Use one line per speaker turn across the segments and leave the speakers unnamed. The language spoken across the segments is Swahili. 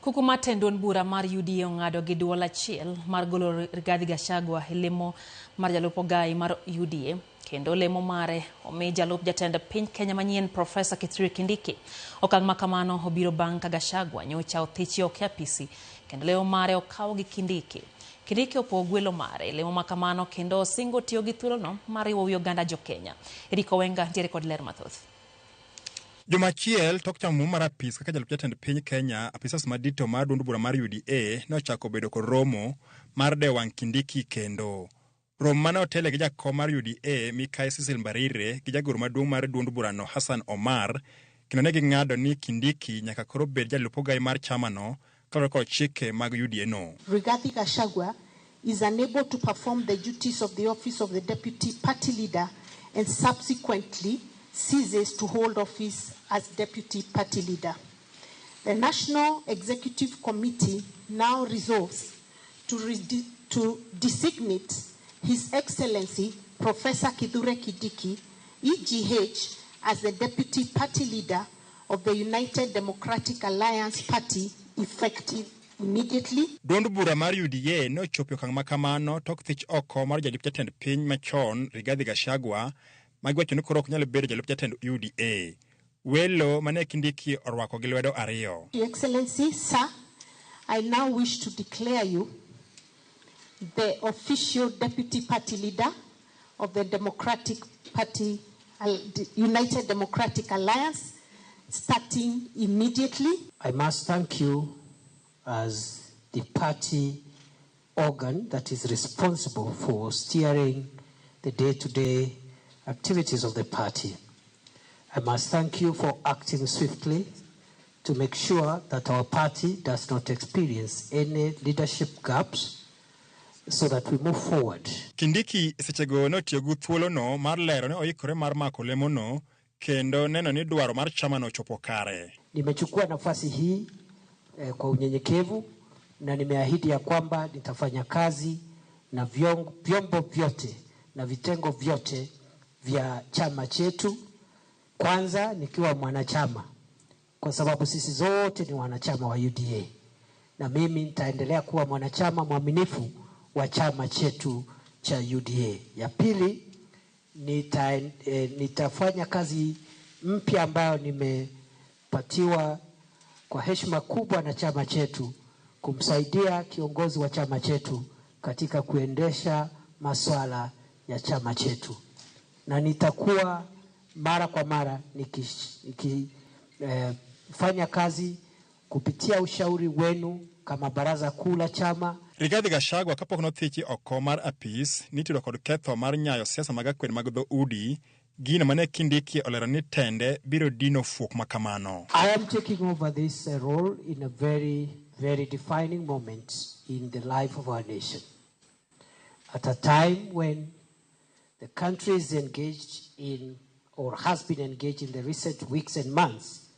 Hukuma tendon bura mar UDA ong'ado gi duol achiel mar golo Rigathi Gachagua e lemo mar jalup ogai mar UDA kendo lemo mare omi jalup jatend piny Kenya manyien Prof Kindiki. Okang' makamano obiro bang' ka Gachagua nyocha othichi oko e apisi kendo lemo mare okawo gi Kindiki. Kindiki opogo gwelo mare lemo makamano kendo osingo tiyo gi thuolono mar riwo wi oganda jo Kenya. Owenga ntiere kod ler mathoth.
Jomachiel tok chamo mar apis kaka jalup jatend piny Kenya, apisas madito mar duond bura mar UDA nochako bedo kod romo mar dewang' Kindiki kendo. Romo mane otele gi jakom mar UDA Mikai Cecil Mbarire gi jagoro maduong' mar duond burano Hassan Omar kendo ne ging'ado ni Kindiki nyaka koro bed jalup ogai mar chamano kaluwore kod chike mag UDA no.
Rigathi Gachagua is unable to perform the duties of the office of the deputy party leader and subsequently ceases to hold office as deputy party leader. The National Executive Committee now resolves to designate His Excellency Professor Kindiki, EGH, as the deputy party leader of the United Democratic Alliance Party effective immediately.
Duond bura mar UDA no chopo okang' makamano tok thich oko mar jalup jatend piny machon Rigathi Gachagua magwacho ni koro ok nyal bedo jalup jatend UDA. Welo mane Kindiki orwako gi lwedo ariyo.
Your Excellency, sir, I now wish to declare you the official deputy party leader of the Democratic Party, United Democratic Alliance, starting immediately.
I must thank you as the party organ that is responsible for steering the day-to-day activities of the party. I must thank you for acting swiftly to make sure that our party does not experience any leadership gaps so that we move forward.
Kindiki sechego no tiyo gu thuolo no mar lero ne oikore mar mako lemo no kendo neno ni dwaro mar chama no chopo kare.
Nimechukua nafasi hii kwa unyenyekevu na nimeahidi ya kwamba nitafanya kazi na vyombo vyote na vitengo vyote vya chama chetu, kwanza nikiwa mwanachama kwa sababu sisi zote ni wanachama wa UDA, na mimi nitaendelea kuwa mwanachama mwaminifu wa chama chetu cha UDA. Ya pili, nitafanya kazi mpya ambayo nimepatiwa kwa heshima kubwa na chama chetu, kumsaidia kiongozi wa chama chetu katika kuendesha masuala ya chama chetu. Na nitakuwa mara kwa mara nikifanya kazi kupitia ushauri wenu kama baraza kuu la chama.
Rigathi Gachagua kapok nothichi oko mar apis nitiyo kod ketho mar nyayo siasa mag akwed mag dho udi, gino mane Kindiki olero ni tende biro dino fuok makamano.
I am taking over this role in a very, very defining moment in the life of our nation. At a time when the country is engaged in, or has been engaged in the recent weeks and months,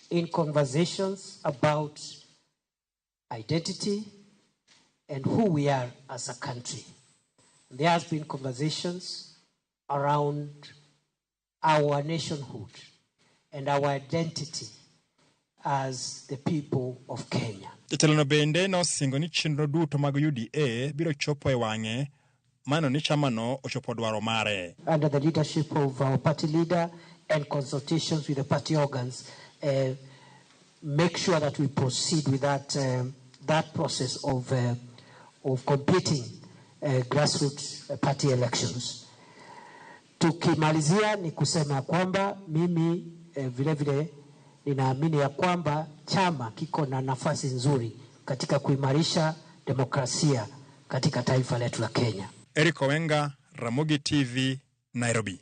in conversations about identity and who we are as a country. There has been conversations around our nationhood and our identity as the people of Kenya.
Jatelono bende no singo ni chenro duto mag UDA biro chopo e wang'e mano ni chamano ochopo dwaro mare.
Under the leadership of our party leader and consultations with the party organs, make sure that we proceed with that process of completing grassroots party elections. Tukimalizia ni kusema kwamba mimi vile vile ninaamini ya kwamba chama kiko na nafasi nzuri katika kuimarisha demokrasia katika taifa letu la Kenya.
Owenga, Ramogi TV, Nairobi.